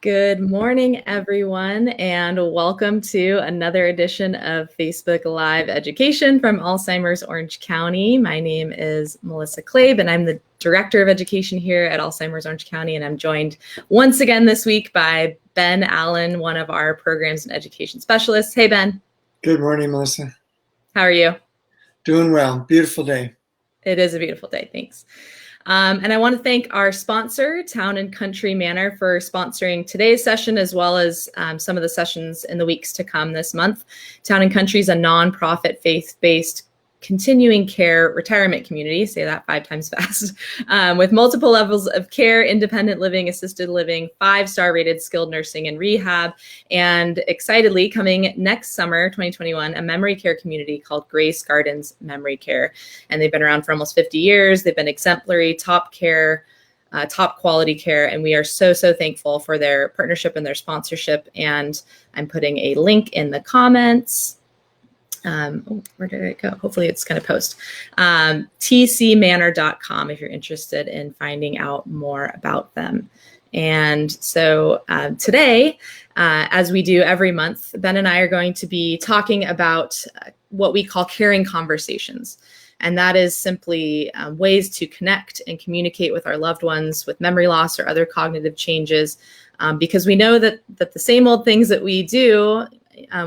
Good morning, everyone, and welcome to another edition of Facebook Live Education from Alzheimer's Orange County. My name is Melissa Klabe, and I'm the Director of Education here at Alzheimer's Orange County, and I'm joined once again this week by Ben Allen, one of our Programs and Education Specialists. Hey, Ben. Good morning, Melissa. How are you? Doing well. Beautiful day. It is a beautiful day. Thanks. And I want to thank our sponsor, Town and Country Manor, for sponsoring today's session, as well as some of the sessions in the weeks to come this month. Town and Country is a nonprofit, faith-based continuing care retirement community, say that 5 times fast, with multiple levels of care, independent living, assisted living, 5-star rated skilled nursing and rehab, and excitedly coming next summer, 2021, a memory care community called Grace Gardens Memory Care. And they've been around for almost 50 years. They've been exemplary, top care, top quality care, and we are so thankful for their partnership and their sponsorship. And I'm putting a link in the comments. Where did it go? Hopefully it's going to post. tcmanor.com if you're interested in finding out more about them. And so today, as we do every month, Ben and I are going to be talking about what we call caring conversations. And that is simply ways to connect and communicate with our loved ones with memory loss or other cognitive changes, because we know that the same old things that we do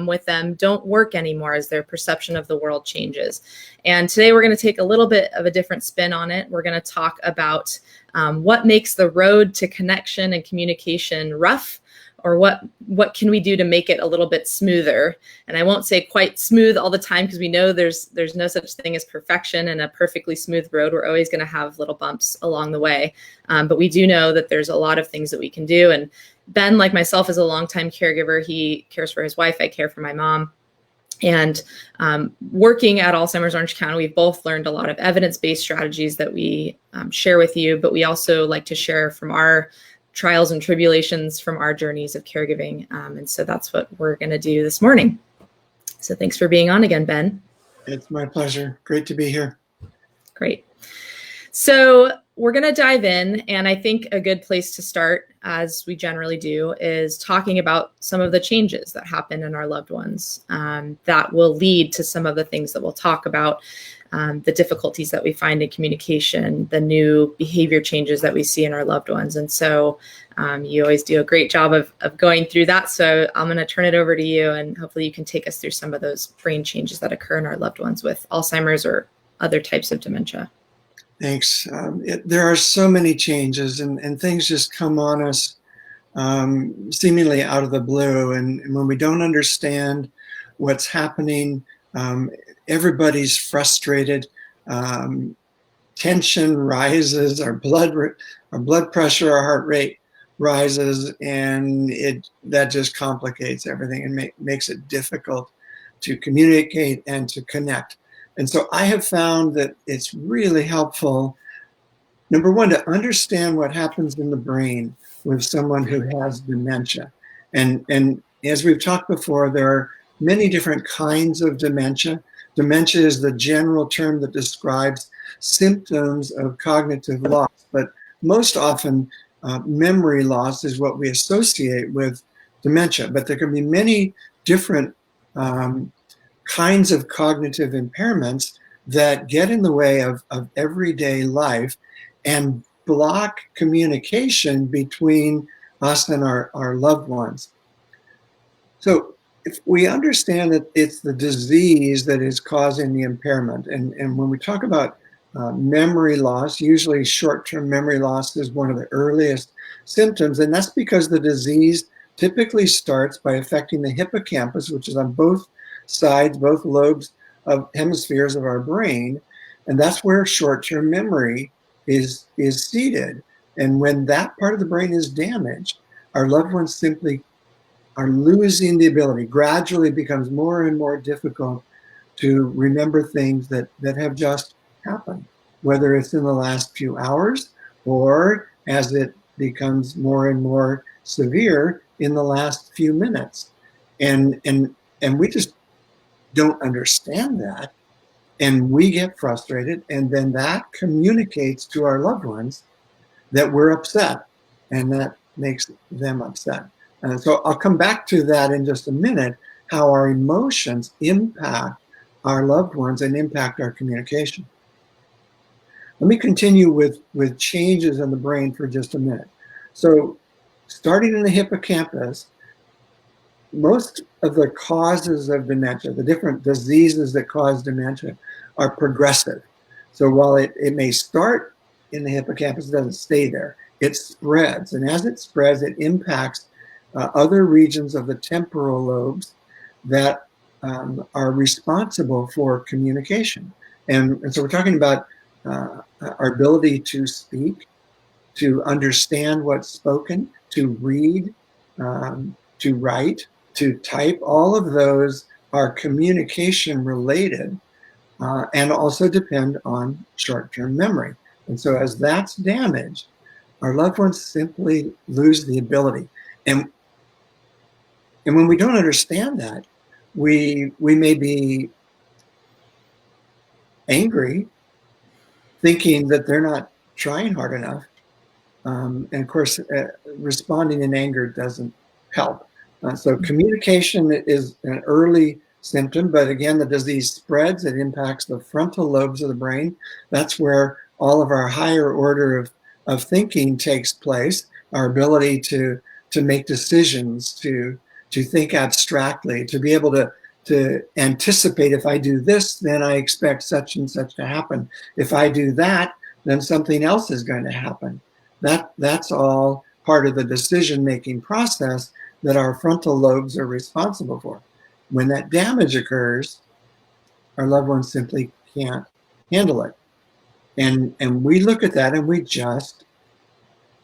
with them don't work anymore as their perception of the world changes. And today we're going to take a little bit of a different spin on it. We're going to talk about what makes the road to connection and communication rough, or what can we do to make it a little bit smoother. And I won't say quite smooth all the time, because we know there's no such thing as perfection and a perfectly smooth road. We're always going to have little bumps along the way. But we do know that there's a lot of things that we can do. And Ben, like myself, is a longtime caregiver. He cares for his wife. I care for my mom. And working at Alzheimer's Orange County, we've both learned a lot of evidence-based strategies that we share with you, but we also like to share from our trials and tribulations from our journeys of caregiving. And so that's what we're going to do this morning. So thanks for being on again, Ben. It's my pleasure. Great to be here. Great. So we're going to dive in, and I think a good place to start, as we generally do, is talking about some of the changes that happen in our loved ones that will lead to some of the things that we'll talk about, the difficulties that we find in communication, the new behavior changes that we see in our loved ones. And so you always do a great job of going through that. So I'm going to turn it over to you, and hopefully you can take us through some of those brain changes that occur in our loved ones with Alzheimer's or other types of dementia. Thanks. There are so many changes, and things just come on us seemingly out of the blue. And when we don't understand what's happening, everybody's frustrated. Tension rises, our blood pressure, our heart rate rises, and that just complicates everything and makes it difficult to communicate and to connect. And so I have found that it's really helpful, number one, to understand what happens in the brain with someone who has dementia. And as we've talked before, there are many different kinds of dementia. Dementia is the general term that describes symptoms of cognitive loss, but most often memory loss is what we associate with dementia. But there can be many different kinds of cognitive impairments that get in the way of everyday life and block communication between us and our loved ones. So if we understand that it's the disease that is causing the impairment, and when we talk about memory loss, usually short-term memory loss is one of the earliest symptoms, and that's because the disease typically starts by affecting the hippocampus, which is on both sides, both lobes of hemispheres of our brain, and that's where short-term memory is seated. And when that part of the brain is damaged, our loved ones simply are losing the ability. Gradually becomes more and more difficult to remember things that have just happened, whether it's in the last few hours or as it becomes more and more severe in the last few minutes. And we just don't understand that, and we get frustrated, and then that communicates to our loved ones that we're upset and that makes them upset. So I'll come back to that in just a minute, how our emotions impact our loved ones and impact our communication. Let me continue with changes in the brain for just a minute. So starting in the hippocampus, most of the causes of dementia, the different diseases that cause dementia, are progressive. So while it may start in the hippocampus, it doesn't stay there. It spreads. And as it spreads, it impacts other regions of the temporal lobes that are responsible for communication. And so we're talking about our ability to speak, to understand what's spoken, to read, to write, to type. All of those are communication related and also depend on short-term memory. And so as that's damaged, our loved ones simply lose the ability. And when we don't understand that, we may be angry, thinking that they're not trying hard enough. And of course, responding in anger doesn't help. So communication is an early symptom, but again, the disease spreads. It impacts the frontal lobes of the brain. That's where all of our higher order of thinking takes place. Our ability to make decisions, to think abstractly, to be able to anticipate, if I do this, then I expect such and such to happen. If I do that, then something else is going to happen. That's all part of the decision-making process that our frontal lobes are responsible for. When that damage occurs, our loved ones simply can't handle it. And we look at that and we just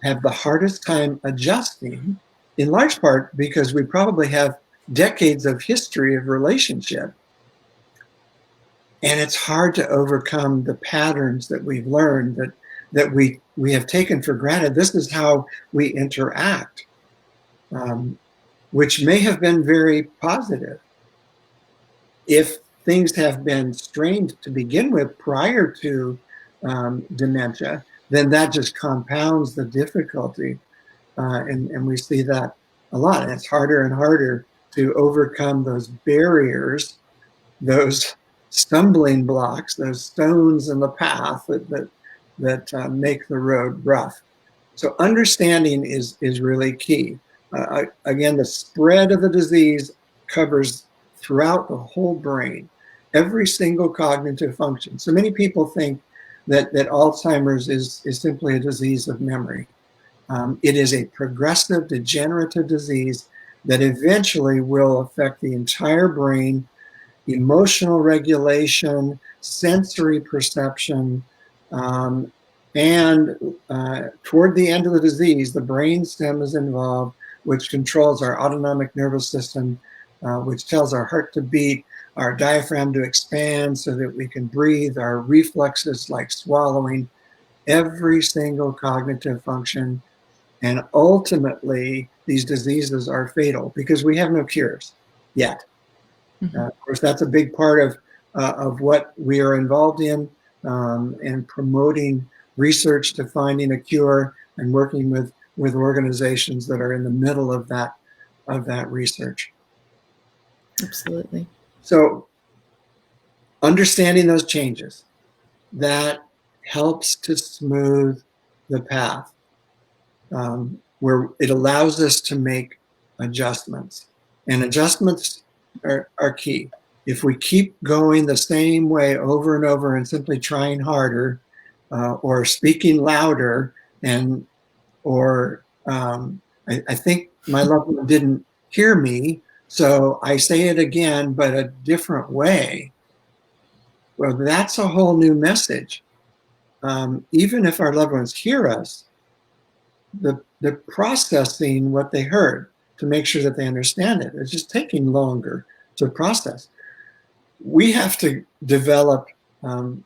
have the hardest time adjusting, in large part because we probably have decades of history of relationship. And it's hard to overcome the patterns that we've learned that we have taken for granted. This is how we interact, which may have been very positive. If things have been strained to begin with prior to dementia, then that just compounds the difficulty. And we see that a lot. And it's harder and harder to overcome those barriers, those stumbling blocks, those stones in the path that make the road rough. So understanding is really key. Again, the spread of the disease covers throughout the whole brain, every single cognitive function. So many people think that Alzheimer's is simply a disease of memory. It is a progressive degenerative disease that eventually will affect the entire brain, emotional regulation, sensory perception, and toward the end of the disease, the brain stem is involved, which controls our autonomic nervous system, which tells our heart to beat, our diaphragm to expand so that we can breathe, our reflexes like swallowing, every single cognitive function. And ultimately, these diseases are fatal because we have no cures yet. Of course, that's a big part of what we are involved in and promoting research to finding a cure and working with organizations that are in the middle of that research. Absolutely. So understanding those changes, that helps to smooth the path where it allows us to make adjustments. And adjustments are key. If we keep going the same way over and over and simply trying harder or speaking louder or I think my loved one didn't hear me, so I say it again, but a different way. Well, that's a whole new message. Even if our loved ones hear us, the processing what they heard to make sure that they understand it is just taking longer to process. We have to develop an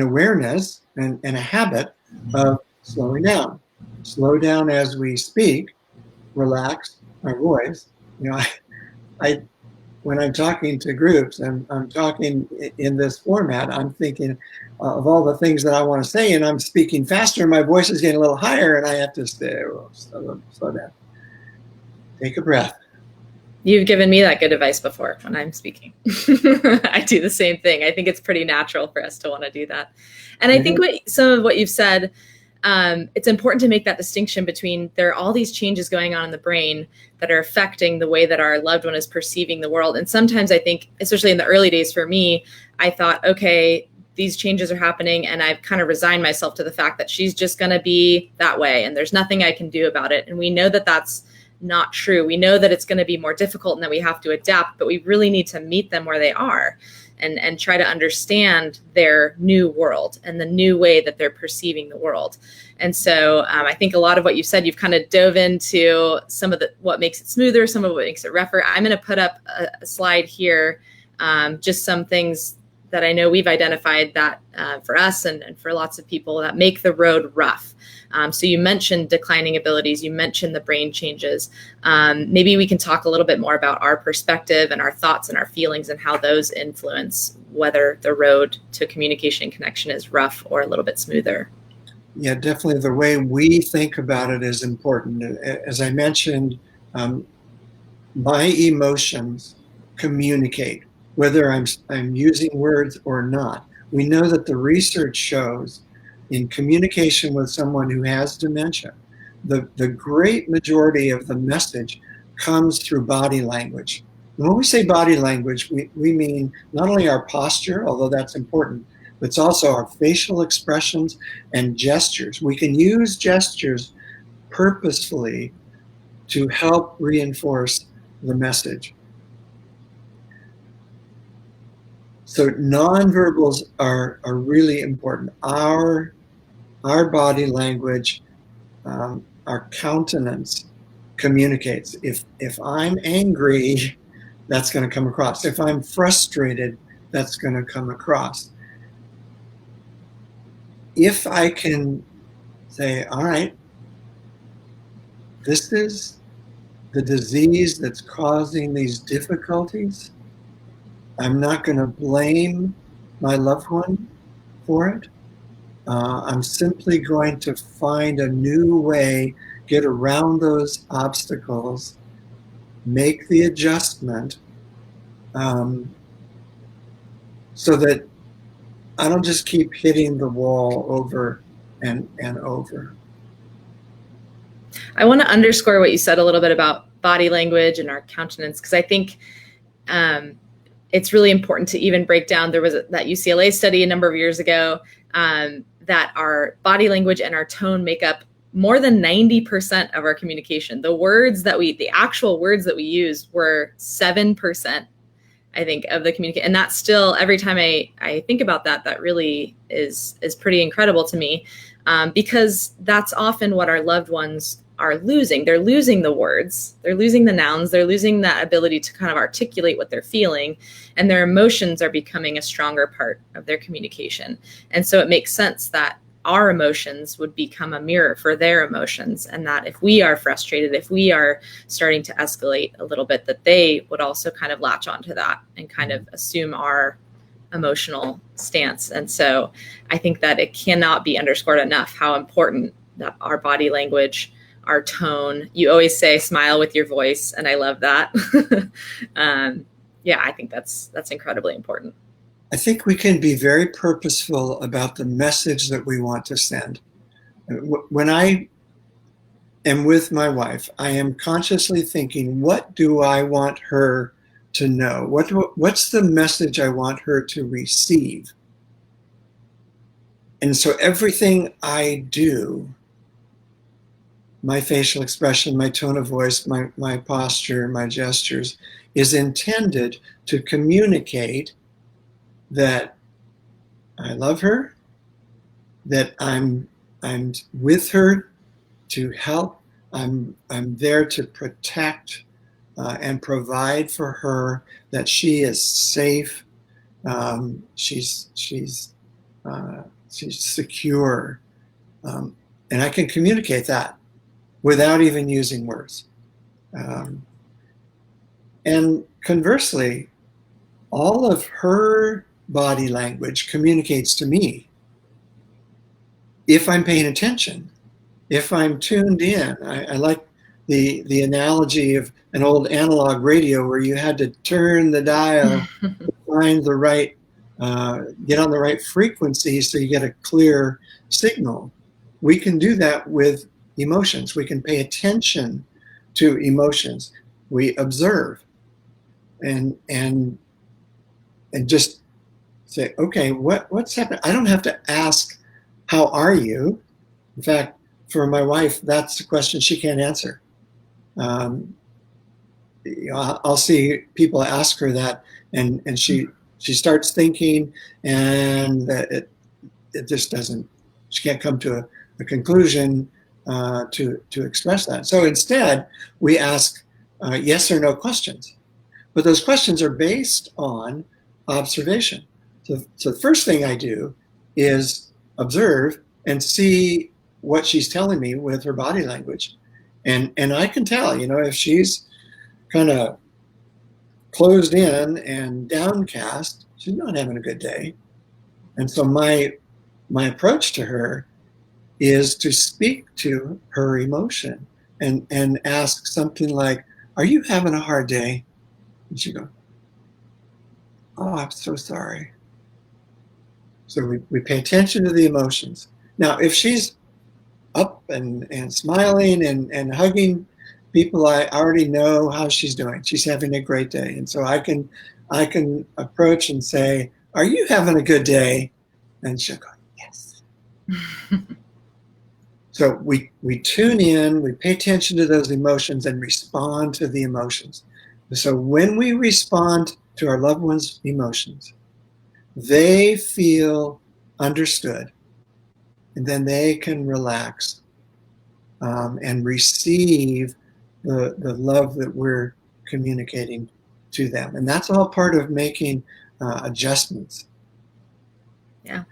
awareness and a habit of slowing down. Slow down as we speak, relax our voice. You know, when I'm talking to groups and I'm talking in this format, I'm thinking of all the things that I want to say, and I'm speaking faster. My voice is getting a little higher, and I have to stay. Slow down. Take a breath. You've given me that good advice before when I'm speaking. I do the same thing. I think it's pretty natural for us to want to do that. And I think some of what you've said, it's important to make that distinction between there are all these changes going on in the brain that are affecting the way that our loved one is perceiving the world. And sometimes I think, especially in the early days for me, I thought, okay, these changes are happening, and I've kind of resigned myself to the fact that she's just going to be that way and there's nothing I can do about it. And we know that that's not true. We know that it's going to be more difficult and that we have to adapt, but we really need to meet them where they are and try to understand their new world and the new way that they're perceiving the world. And so I think a lot of what you said, you've kind of dove into some of what makes it smoother, some of what makes it rougher. I'm going to put up a slide here, just some things that I know we've identified that for us and for lots of people that make the road rough. So you mentioned declining abilities, you mentioned the brain changes. Maybe we can talk a little bit more about our perspective and our thoughts and our feelings and how those influence whether the road to communication and connection is rough or a little bit smoother. Yeah, definitely the way we think about it is important. As I mentioned, my emotions communicate, whether I'm using words or not. We know that the research shows in communication with someone who has dementia, the great majority of the message comes through body language. And when we say body language, we mean not only our posture, although that's important, but it's also our facial expressions and gestures. We can use gestures purposefully to help reinforce the message. So nonverbals are really important. Our body language, our countenance communicates. If I'm angry, that's going to come across. If I'm frustrated, that's going to come across. If I can say, all right, this is the disease that's causing these difficulties, I'm not going to blame my loved one for it. I'm simply going to find a new way, get around those obstacles, make the adjustment, so that I don't just keep hitting the wall over and over. I want to underscore what you said a little bit about body language and our countenance, because I think it's really important to even break down. There was that UCLA study a number of years ago that our body language and our tone make up more than 90% of our communication. The actual words that we use were 7%, I think, of the communication. And that's still, every time I think about that, that really is pretty incredible to me, because that's often what our loved ones are losing. They're losing the words, they're losing the nouns, they're losing that ability to kind of articulate what they're feeling, and their emotions are becoming a stronger part of their communication. And so it makes sense that our emotions would become a mirror for their emotions, and that if we are frustrated, if we are starting to escalate a little bit, that they would also kind of latch onto that and kind of assume our emotional stance. And so I think that it cannot be underscored enough how important that our body language, our tone. You always say smile with your voice, and I love that. Yeah, I think that's incredibly important. I think we can be very purposeful about the message that we want to send. When I am with my wife, I am consciously thinking, what do I want her to know? What's the message I want her to receive? And so everything I do, my facial expression, my tone of voice, my posture, my gestures, is intended to communicate that I love her, that I'm with her to help, I'm there to protect and provide for her, that she is safe, she's secure, and I can communicate that without even using words. And conversely, all of her body language communicates to me if I'm paying attention, if I'm tuned in. I like the analogy of an old analog radio where you had to turn the dial, find the right, get on the right frequency so you get a clear signal. We can do that with emotions. We can pay attention to emotions. We observe and just say, okay, what's happening? I don't have to ask, how are you? In fact, for my wife, that's the question she can't answer. I'll see people ask her that, and she starts thinking, and it just doesn't. She can't come to a conclusion to express that. So instead, we ask yes or no questions, but those questions are based on observation. So the first thing I do is observe and see what she's telling me with her body language, and I can tell, if she's kind of closed in and downcast, she's not having a good day. And so my approach to her is to speak to her emotion and ask something like, are you having a hard day? And she goes, oh, I'm so sorry. So we pay attention to the emotions. Now, if she's up and smiling and hugging people, I already know how she's doing. She's having a great day. And so I can approach and say, are you having a good day? And she'll go, yes. So we tune in, we pay attention to those emotions and respond to the emotions. So when we respond to our loved ones' emotions, they feel understood, and then they can relax and receive the love that we're communicating to them. And that's all part of making adjustments. Yeah.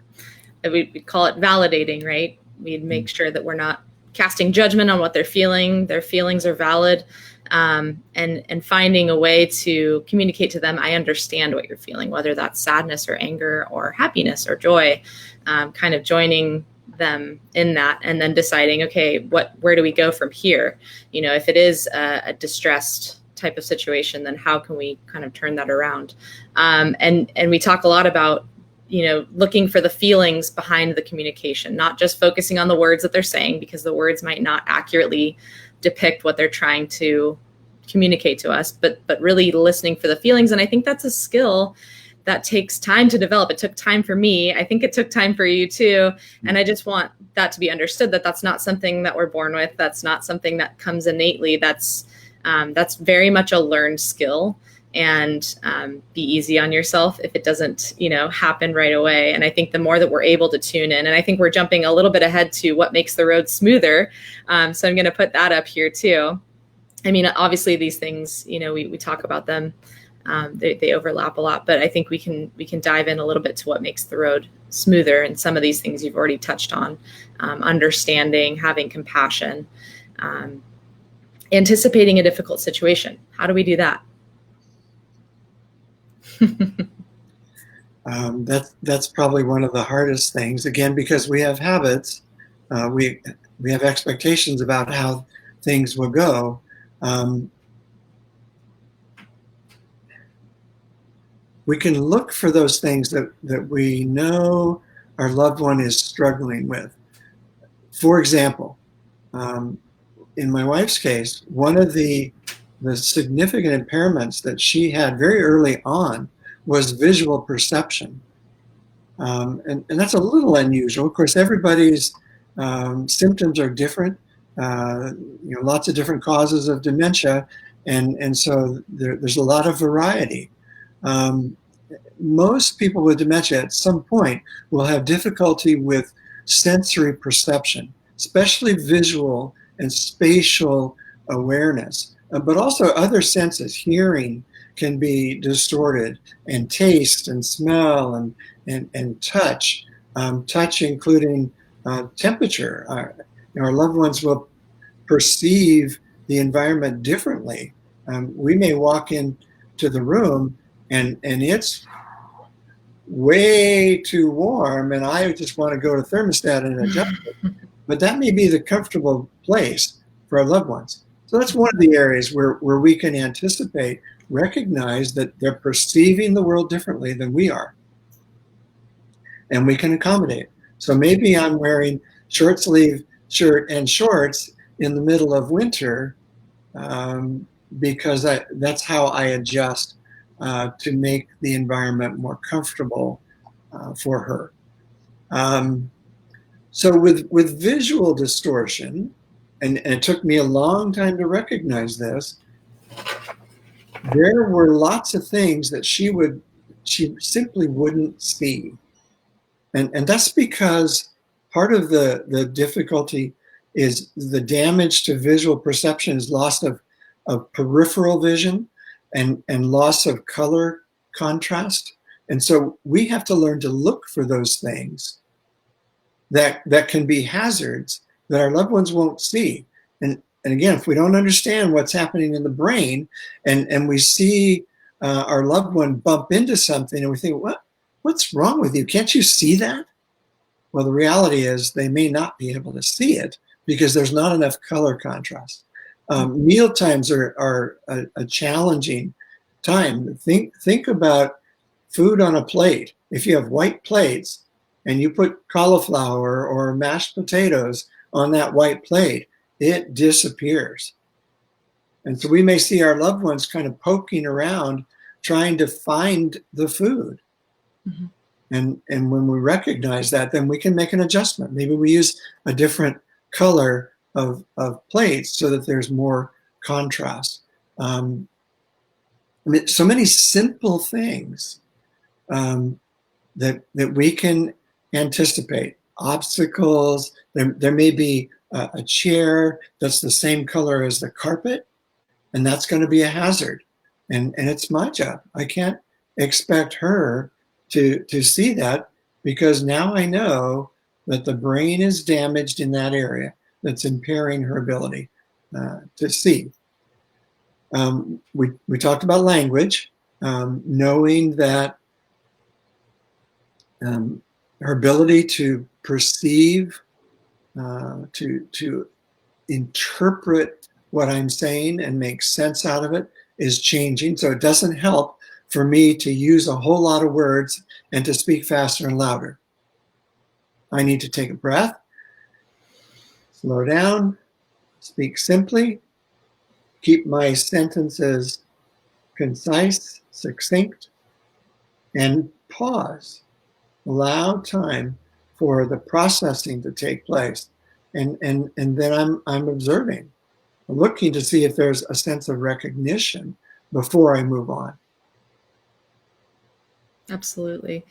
We call it validating, right? We'd make sure that we're not casting judgment on what they're feeling. Their feelings are valid. And finding a way to communicate to them, I understand what you're feeling, whether that's sadness or anger or happiness or joy, kind of joining them in that, and then deciding, okay, where do we go from here? If it is a distressed type of situation, then how can we kind of turn that around? And we talk a lot about, looking for the feelings behind the communication, not just focusing on the words that they're saying, because the words might not accurately depict what they're trying to communicate to us, but really listening for the feelings. And I think that's a skill that takes time to develop. It took time for me. I think it took time for you too. And I just want that to be understood, that that's not something that we're born with. That's not something that comes innately. That's very much a learned skill. And be easy on yourself if it doesn't, happen right away. And I think the more that we're able to tune in, and I think we're jumping a little bit ahead to what makes the road smoother. So I'm going to put that up here too. I mean, obviously these things, we talk about them. They overlap a lot, but I think we can dive in a little bit to what makes the road smoother. And some of these things you've already touched on, understanding, having compassion, anticipating a difficult situation. How do we do that? That's probably one of the hardest things, again, because we have habits, we have expectations about how things will go. We can look for those things that we know our loved one is struggling with. For example, in my wife's case, one of the significant impairments that she had very early on was visual perception. And that's a little unusual. Of course, everybody's symptoms are different. Lots of different causes of dementia. And so there's a lot of variety. Most people with dementia at some point will have difficulty with sensory perception, especially visual and spatial awareness, but also other senses. Hearing can be distorted, and taste and smell and touch, touch including temperature. Our loved ones will perceive the environment differently. We may walk in to the room and it's way too warm and I just want to go to thermostat and adjust it. But that may be the comfortable place for our loved ones. So that's one of the areas where we can anticipate, recognize that they're perceiving the world differently than we are. And we can accommodate. So maybe I'm wearing short sleeve shirt and shorts in the middle of winter because that's how I adjust to make the environment more comfortable for her. So with visual distortion, and it took me a long time to recognize this, there were lots of things that she simply wouldn't see. And that's because part of the difficulty is the damage to visual perception is loss of peripheral vision and loss of color contrast. And so we have to learn to look for those things that can be hazards that our loved ones won't see. And again, if we don't understand what's happening in the brain and we see our loved one bump into something and we think, what's wrong with you? Can't you see that? Well, the reality is they may not be able to see it because there's not enough color contrast. Meal times are a challenging time. Think about food on a plate. If you have white plates and you put cauliflower or mashed potatoes on that white plate, it disappears. And so we may see our loved ones kind of poking around trying to find the food. Mm-hmm. And when we recognize that, then we can make an adjustment. Maybe we use a different color of plates so that there's more contrast. I mean, so many simple things that we can anticipate. Obstacles. There may be a chair that's the same color as the carpet, and that's going to be a hazard. And it's my job. I can't expect her to see that because now I know that the brain is damaged in that area that's impairing her ability to see. We talked about language, knowing that her ability to perceive, to interpret what I'm saying and make sense out of it is changing. So it doesn't help for me to use a whole lot of words and to speak faster and louder. I need to take a breath, slow down, speak simply, keep my sentences concise, succinct, and pause. Allow time for the processing to take place. And then I'm observing. I'm looking to see if there's a sense of recognition before I move on. Absolutely.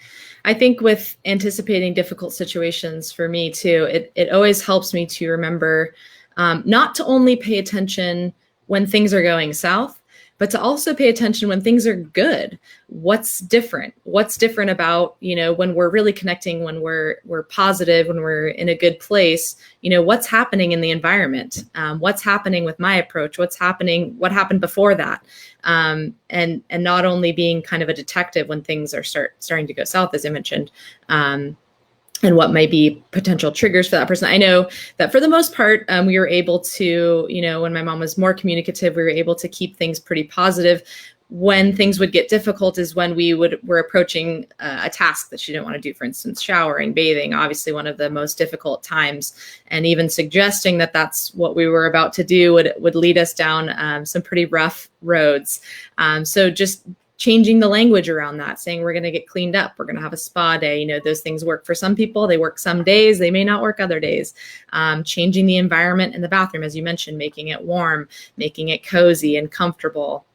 I think with anticipating difficult situations for me too, it always helps me to remember not to only pay attention when things are going south, but to also pay attention when things are good. What's different? What's different about, when we're really connecting, when we're positive, when we're in a good place, what's happening in the environment? What's happening with my approach? What happened before that? And not only being kind of a detective when things are starting to go south, as I mentioned, and what might be potential triggers for that person. I know that for the most part, we were able to, when my mom was more communicative, we were able to keep things pretty positive. When things would get difficult is when were approaching a task that she didn't want to do, for instance, showering, bathing, obviously one of the most difficult times. And even suggesting that that's what we were about to do would lead us down some pretty rough roads. So just changing the language around that, saying we're going to get cleaned up, we're going to have a spa day. Those things work for some people. They work some days. They may not work other days. Changing the environment in the bathroom, as you mentioned, making it warm, making it cozy and comfortable.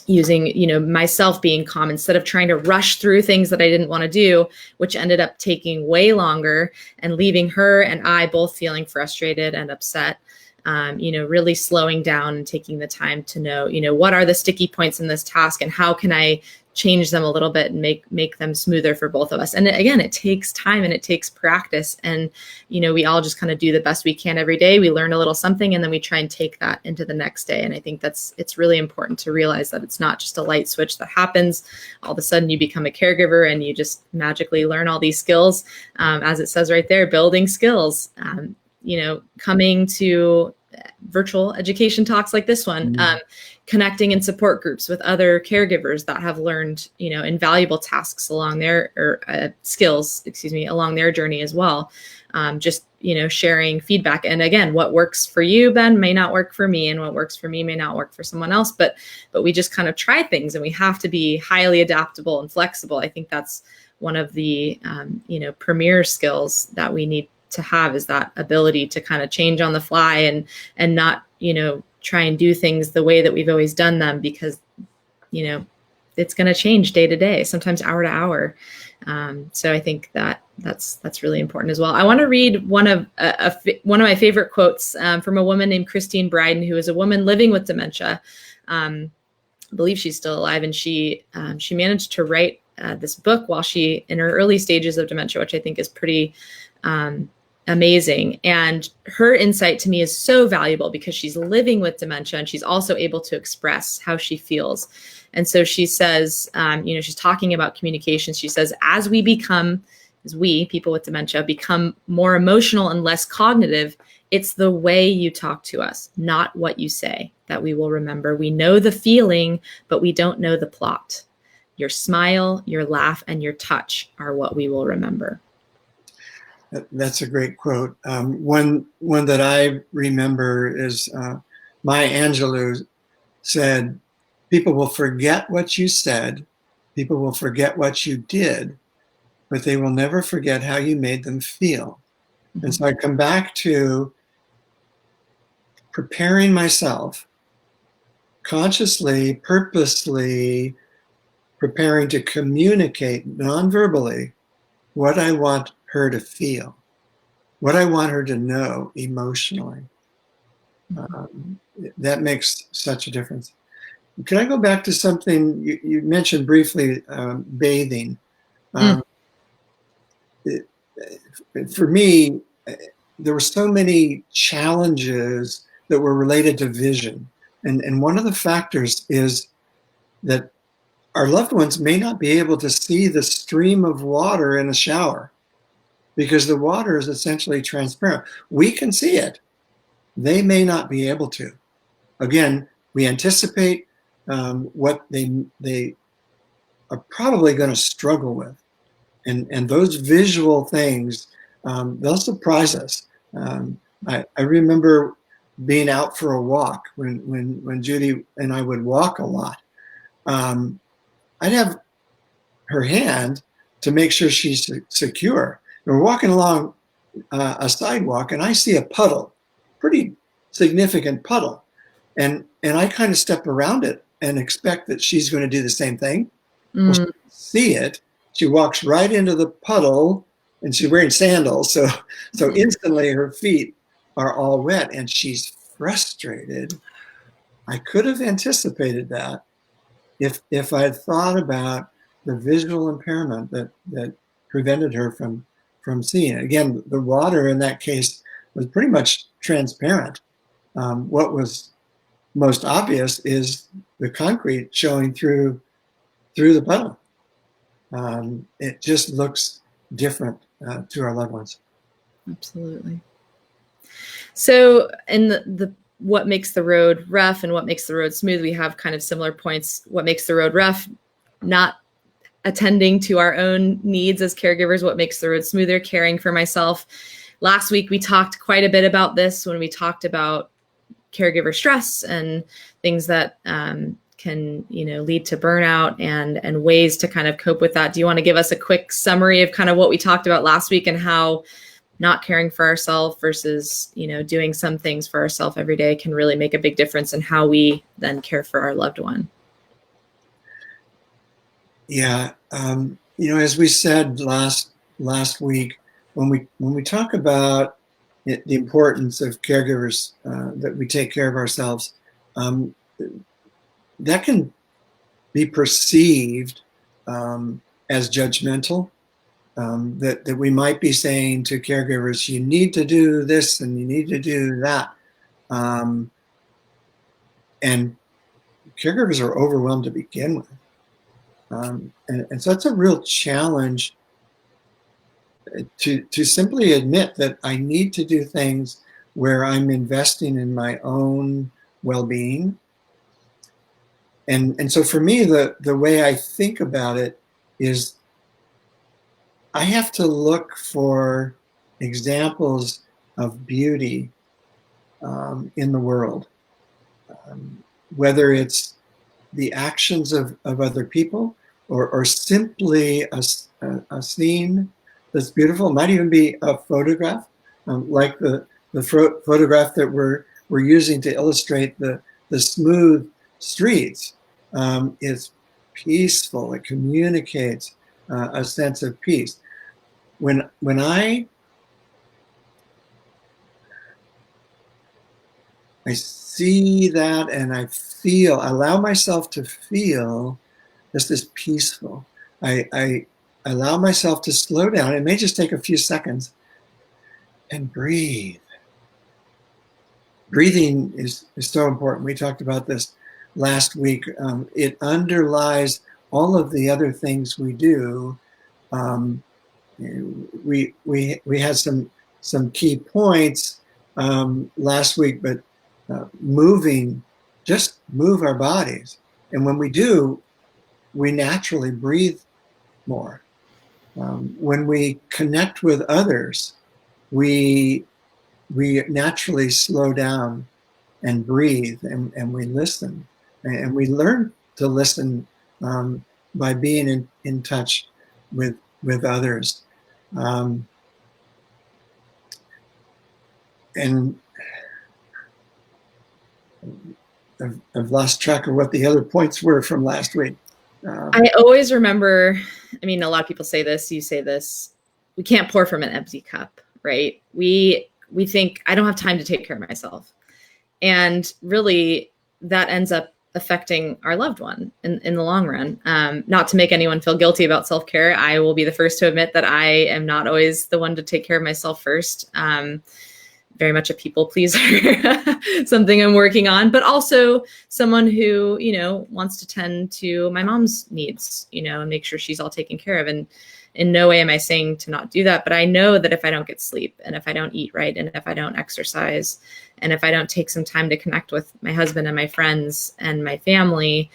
Using, myself being calm instead of trying to rush through things that I didn't want to do, which ended up taking way longer and leaving her and I both feeling frustrated and upset. Really slowing down and taking the time to know, what are the sticky points in this task and how can I change them a little bit and make them smoother for both of us. And again, it takes time and it takes practice. And, we all just kind of do the best we can every day. We learn a little something and then we try and take that into the next day. And I think it's really important to realize that it's not just a light switch that happens. All of a sudden you become a caregiver and you just magically learn all these skills. As it says right there, building skills, coming to virtual education talks like this one, connecting in support groups with other caregivers that have learned, invaluable tasks along their skills, along their journey as well. Just, sharing feedback. And again, what works for you, Ben, may not work for me, and what works for me may not work for someone else, but we just kind of try things, and we have to be highly adaptable and flexible. I think that's one of the, premier skills that we need to have, is that ability to kind of change on the fly and not, try and do things the way that we've always done them, because, it's going to change day to day, sometimes hour to hour. So I think that's really important as well. I want to read one of my favorite quotes from a woman named Christine Bryden, who is a woman living with dementia. I believe she's still alive, and she managed to write this book while she in her early stages of dementia, which I think is pretty amazing. And her insight to me is so valuable because she's living with dementia and she's also able to express how she feels. And so she says, she's talking about communication. She says, as we, people with dementia, become more emotional and less cognitive, it's the way you talk to us, not what you say, that we will remember. We know the feeling, but we don't know the plot. Your smile, your laugh, and your touch are what we will remember. That's a great quote. One that I remember is Maya Angelou said, "People will forget what you said, people will forget what you did, but they will never forget how you made them feel." Mm-hmm. And so I come back to preparing myself, consciously, purposely preparing to communicate non-verbally what I want her to feel, what I want her to know emotionally. That makes such a difference. Can I go back to something you mentioned briefly, bathing? For me, there were so many challenges that were related to vision. And one of the factors is that our loved ones may not be able to see the stream of water in a shower because the water is essentially transparent. We can see it. They may not be able to. Again, we anticipate what they are probably going to struggle with. And those visual things, they'll surprise us. I remember being out for a walk when Judy and I would walk a lot. I'd have her hand to make sure she's secure. And we're walking along a sidewalk, and I see a puddle, pretty significant puddle. And I kind of step around it and expect that she's going to do the same thing. Well, she see it. She walks right into the puddle, and she's wearing sandals. So instantly her feet are all wet, and she's frustrated. I could have anticipated that if I had thought about the visual impairment that prevented her from seeing it. Again, the water in that case was pretty much transparent. What was most obvious is the concrete showing through the puddle. It just looks different to our loved ones. Absolutely. So in the what makes the road rough and what makes the road smooth, we have kind of similar points. What makes the road rough, not attending to our own needs as caregivers. What makes the road smoother, caring for myself. Last week, we talked quite a bit about this when we talked about caregiver stress and things that can, lead to burnout and ways to kind of cope with that. Do you want to give us a quick summary of kind of what we talked about last week and how not caring for ourselves versus, doing some things for ourselves every day can really make a big difference in how we then care for our loved one? Yeah. As we said last week, when we talk about the importance of caregivers, that we take care of ourselves, that can be perceived as judgmental. That we might be saying to caregivers, you need to do this and you need to do that. And caregivers are overwhelmed to begin with. And so it's a real challenge to simply admit that I need to do things where I'm investing in my own well-being. And so for me, the way I think about it is I have to look for examples of beauty in the world, whether it's the actions of other people or simply a scene that's beautiful. It might even be a photograph, like the photograph that we're using to illustrate the smooth streets. It's peaceful. It communicates a sense of peace. When I see that and I allow myself to feel just as peaceful. I allow myself to slow down. It may just take a few seconds and breathe. Breathing is so important. We talked about this last week. It underlies all of the other things we do. We had some key points last week, but just move our bodies. And when we do, we naturally breathe more. When we connect with others, we naturally slow down and breathe, and we listen. And we learn to listen by being in touch with others. And I've lost track of what the other points were from last week. I always remember, I mean, a lot of people say this, you say this, we can't pour from an empty cup, right? We think, I don't have time to take care of myself. And really, that ends up affecting our loved one in the long run. Not to make anyone feel guilty about self-care. I will be the first to admit that I am not always the one to take care of myself first. Very much a people pleaser, something I'm working on, but also someone who, wants to tend to my mom's needs, and make sure she's all taken care of. And in no way am I saying to not do that, but I know that if I don't get sleep and if I don't eat right and if I don't exercise and if I don't take some time to connect with my husband and my friends and my family,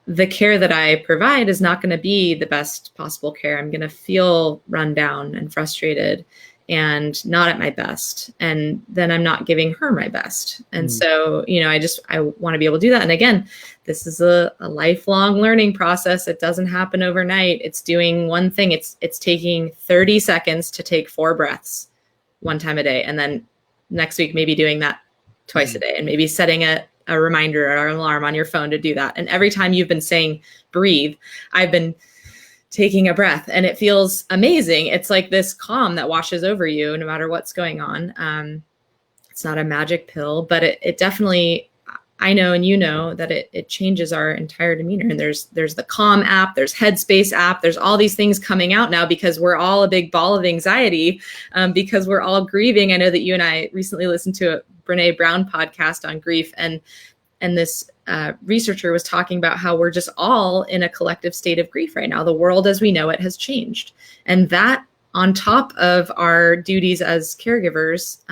the care that I provide is not going to be the best possible care. I'm going to feel run down and frustrated and not at my best. And then I'm not giving her my best. And so, I want to be able to do that. And again, this is a lifelong learning process. It doesn't happen overnight. It's doing one thing. It's taking 30 seconds to take 4 breaths one time a day. And then next week, maybe doing that twice a day, and maybe setting a reminder or an alarm on your phone to do that. And every time you've been saying breathe, I've been taking a breath, and it feels amazing. It's like this calm that washes over you no matter what's going on. It's not a magic pill, but it definitely, I know, and that it changes our entire demeanor. And there's the Calm app, there's Headspace app, there's all these things coming out now because we're all a big ball of anxiety, because we're all grieving. I know that you and I recently listened to a Brene Brown podcast on grief, and this researcher was talking about how we're just all in a collective state of grief right now. The world as we know it has changed. And that, on top of our duties as caregivers,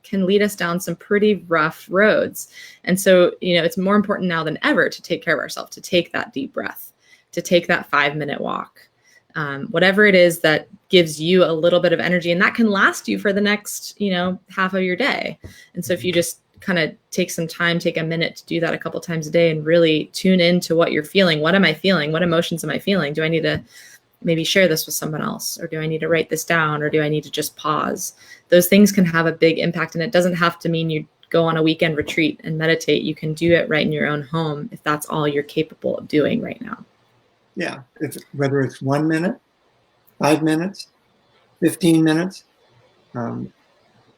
can lead us down some pretty rough roads. And so, it's more important now than ever to take care of ourselves, to take that deep breath, to take that 5-minute walk, whatever it is that gives you a little bit of energy. And that can last you for the next, half of your day. And so if you just kind of take some time, take a minute to do that a couple times a day and really tune into what you're feeling. What am I feeling? What emotions am I feeling? Do I need to maybe share this with someone else? Or do I need to write this down? Or do I need to just pause? Those things can have a big impact. And it doesn't have to mean you go on a weekend retreat and meditate. You can do it right in your own home if that's all you're capable of doing right now. Yeah. Whether it's 1 minute, 5 minutes, 15 minutes,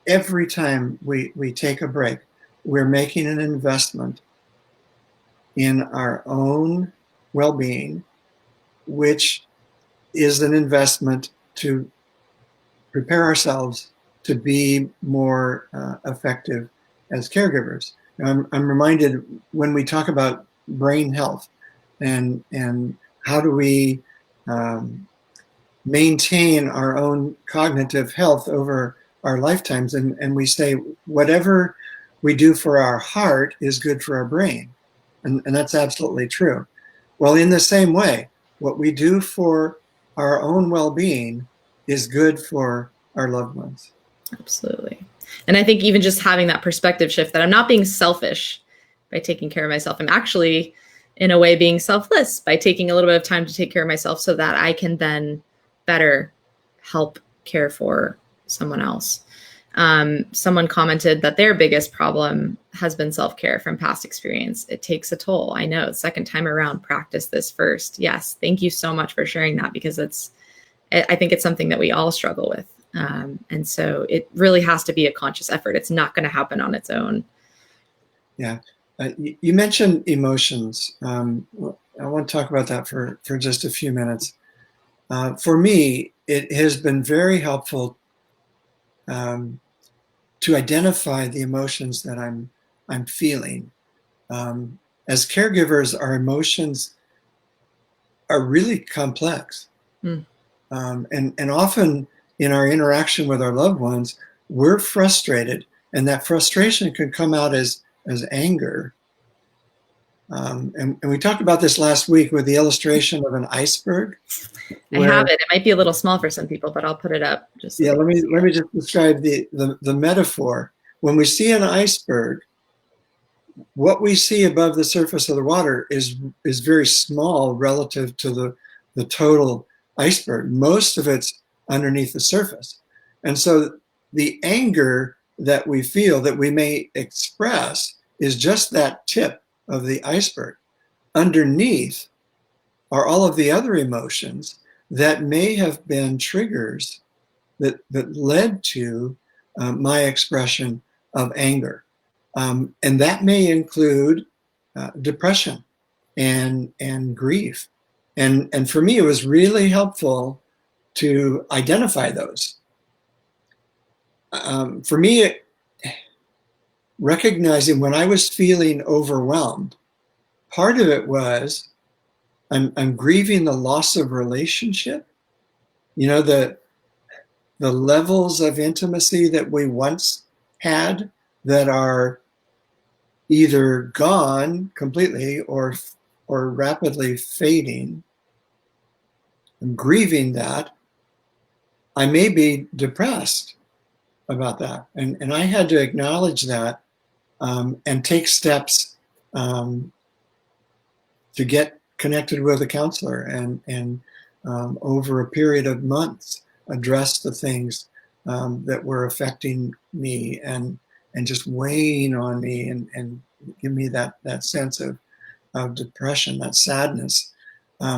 every time we take a break, we're making an investment in our own well-being, which is an investment to prepare ourselves to be more effective as caregivers. I'm reminded when we talk about brain health and how do we maintain our own cognitive health over our lifetimes, and we say whatever we do for our heart is good for our brain, and that's absolutely true. Well, in the same way, what we do for our own well-being is good for our loved ones. Absolutely. And I think even just having that perspective shift that I'm not being selfish by taking care of myself. I'm actually, in a way, being selfless by taking a little bit of time to take care of myself so that I can then better help care for someone else. Someone commented that their biggest problem has been self-care from past experience. It takes a toll. I know. Second time around, practice this first. Yes. Thank you so much for sharing that, because I think it's something that we all struggle with. And so it really has to be a conscious effort. It's not going to happen on its own. Yeah. You mentioned emotions. I want to talk about that for just a few minutes. For me, it has been very helpful to identify the emotions that I'm feeling. As caregivers, our emotions are really complex. And often in our interaction with our loved ones, we're frustrated, and that frustration can come out as anger. And we talked about this last week with the illustration of an iceberg. I have it. It might be a little small for some people, but I'll put it up. Just so let me just describe the metaphor. When we see an iceberg, what we see above the surface of the water is very small relative to the total iceberg. Most of it's underneath the surface. And so the anger that we feel, that we may express, is just that tip of the iceberg. Underneath are all of the other emotions that may have been triggers that led to my expression of anger. And that may include depression and grief. And for me, it was really helpful to identify those. For me, recognizing when I was feeling overwhelmed, part of it was I'm grieving the loss of relationship. You know, the levels of intimacy that we once had that are either gone completely or rapidly fading. I'm grieving that. I may be depressed about that. And I had to acknowledge that and take steps to get connected with a counselor and over a period of months address the things that were affecting me and just weighing on me and give me that sense of depression, that sadness.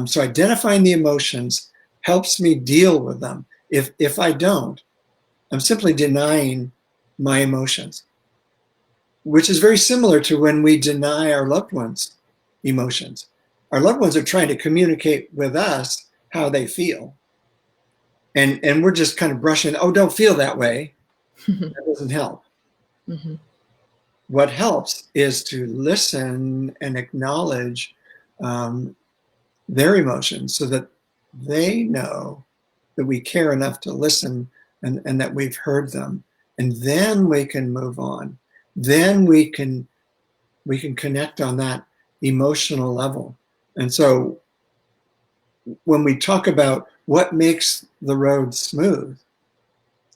So identifying the emotions helps me deal with them. If I don't, I'm simply denying my emotions, which is very similar to when we deny our loved ones emotions. Our loved ones are trying to communicate with us how they feel. And we're just kind of brushing, oh, don't feel that way. That doesn't help. Mm-hmm. What helps is to listen and acknowledge their emotions so that they know that we care enough to listen and that we've heard them. And then we can move on. Then we can connect on that emotional level. And so when we talk about what makes the road smooth,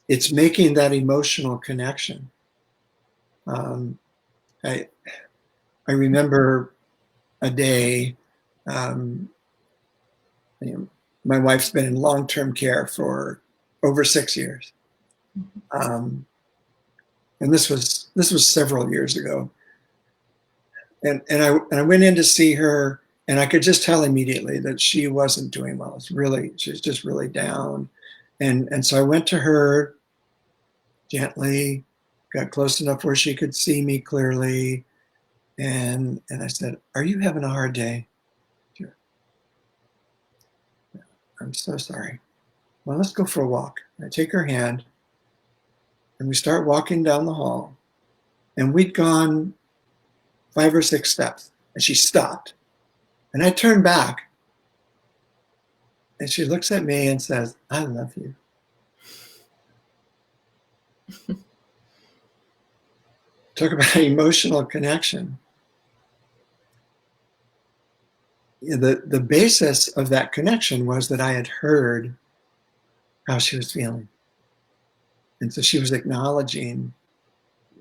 it's making that emotional connection. I remember a day, my wife's been in long-term care for over 6 years. And this was several years ago. And I went in to see her, and I could just tell immediately that she wasn't doing well. She was just really down. And so I went to her gently, got close enough where she could see me clearly. And I said, "Are you having a hard day?" I'm so sorry. Well, let's go for a walk. I take her hand and we start walking down the hall. And we'd gone 5 or 6 steps and she stopped. And I turned back and she looks at me and says, I love you. Talk about emotional connection. The basis of that connection was that I had heard how she was feeling. And so she was acknowledging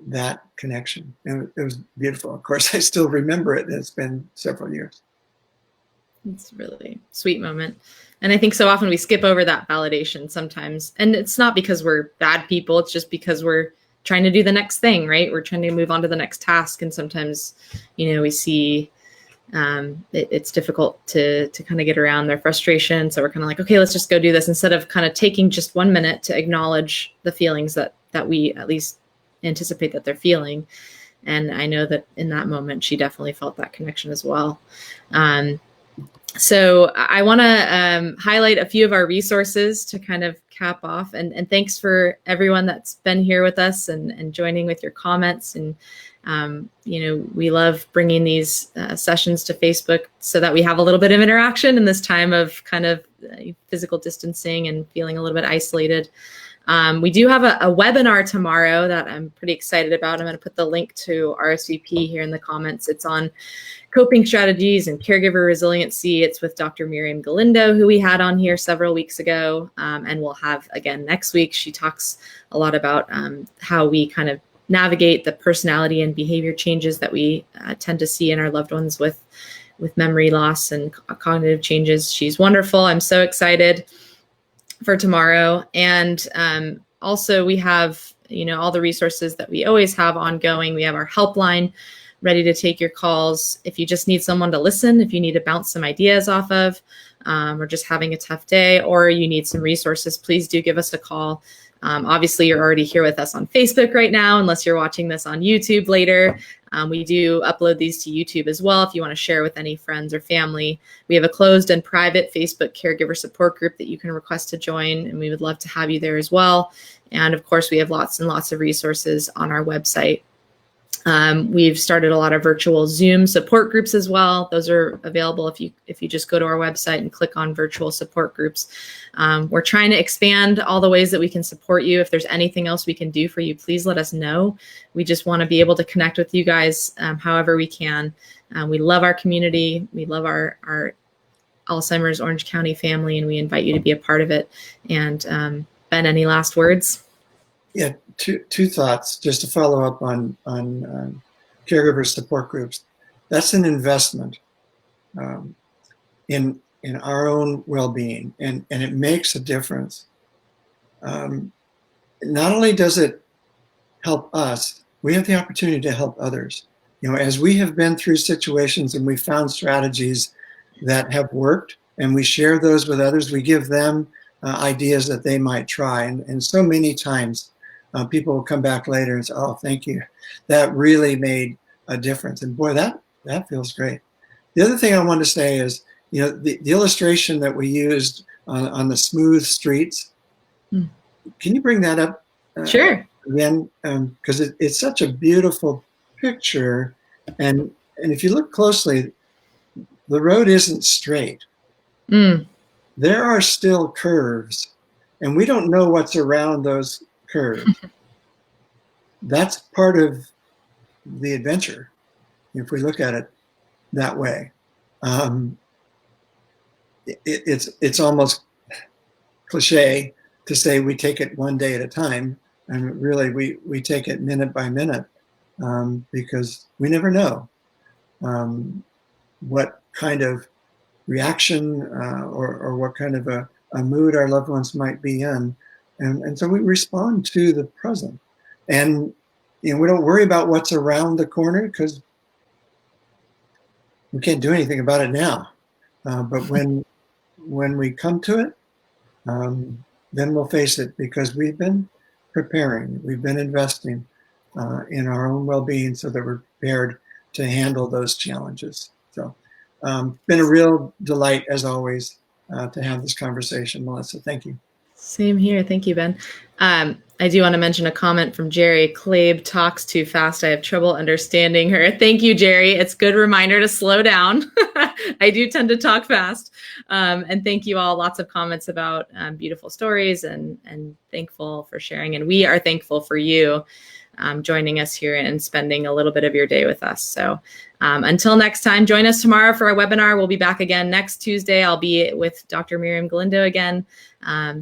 that connection. And it was beautiful. Of course, I still remember it. It's been several years. It's a really sweet moment. And I think so often we skip over that validation sometimes. And it's not because we're bad people. It's just because we're trying to do the next thing, right? We're trying to move on to the next task. And sometimes, we see it's difficult to kind of get around their frustration. So we're kind of like, okay, let's just go do this, instead of kind of taking just 1 minute to acknowledge the feelings that we at least anticipate that they're feeling. And I know that in that moment, she definitely felt that connection as well. So I want to highlight a few of our resources to kind of cap off. And thanks for everyone that's been here with us and joining with your comments. And, we love bringing these sessions to Facebook so that we have a little bit of interaction in this time of kind of physical distancing and feeling a little bit isolated. We do have a webinar tomorrow that I'm pretty excited about. I'm going to put the link to RSVP here in the comments. It's on coping strategies and caregiver resiliency. It's with Dr. Miriam Galindo, who we had on here several weeks ago, and we'll have again next week. She talks a lot about how we kind of navigate the personality and behavior changes that we tend to see in our loved ones with memory loss and cognitive changes. She's wonderful. I'm so excited for tomorrow. And also we have, all the resources that we always have ongoing. We have our helpline ready to take your calls. If you just need someone to listen, if you need to bounce some ideas off of, or just having a tough day, or you need some resources, please do give us a call. Obviously, you're already here with us on Facebook right now, unless you're watching this on YouTube later. We do upload these to YouTube as well if you want to share with any friends or family. We have a closed and private Facebook caregiver support group that you can request to join, and we would love to have you there as well. And of course, we have lots and lots of resources on our website. We've started a lot of virtual Zoom support groups as well. Those are available if you just go to our website and click on virtual support groups. We're trying to expand all the ways that we can support you. If there's anything else we can do for you, please let us know. We just want to be able to connect with you guys however we can. We love our community. We love our Alzheimer's Orange County family, and we invite you to be a part of it. And Ben, any last words? Yeah, two thoughts just to follow up on caregiver support groups. That's an investment in our own well-being, and it makes a difference. Not only does it help us, we have the opportunity to help others. As we have been through situations and we found strategies that have worked, and we share those with others, we give them ideas that they might try. And so many times, people will come back later and say, oh, thank you. That really made a difference. And boy, that feels great. The other thing I wanted to say is, the illustration that we used on the smooth streets, can you bring that up? Sure. Again, because it's such a beautiful picture. And if you look closely, the road isn't straight. There are still curves, and we don't know what's around those curves. That's part of the adventure, if we look at it that way. It's almost cliche to say we take it one day at a time, and really we take it minute by minute, because we never know what kind of reaction or what kind of a mood our loved ones might be in. And so we respond to the present. And we don't worry about what's around the corner, because we can't do anything about it now. But when we come to it, then we'll face it, because we've been preparing, we've been investing in our own well-being so that we're prepared to handle those challenges. So been a real delight, as always, to have this conversation, Melissa. Thank you. Same here. Thank you, Ben. I do want to mention a comment from Jerry. Clabe talks too fast. I have trouble understanding her. Thank you, Jerry. It's a good reminder to slow down. I do tend to talk fast. And thank you all. Lots of comments about beautiful stories and thankful for sharing. And we are thankful for you joining us here and spending a little bit of your day with us. So until next time, join us tomorrow for our webinar. We'll be back again next Tuesday. I'll be with Dr. Miriam Galindo again.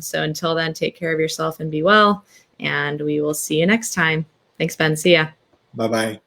So until then, take care of yourself and be well. And we will see you next time. Thanks, Ben. See ya. Bye-bye.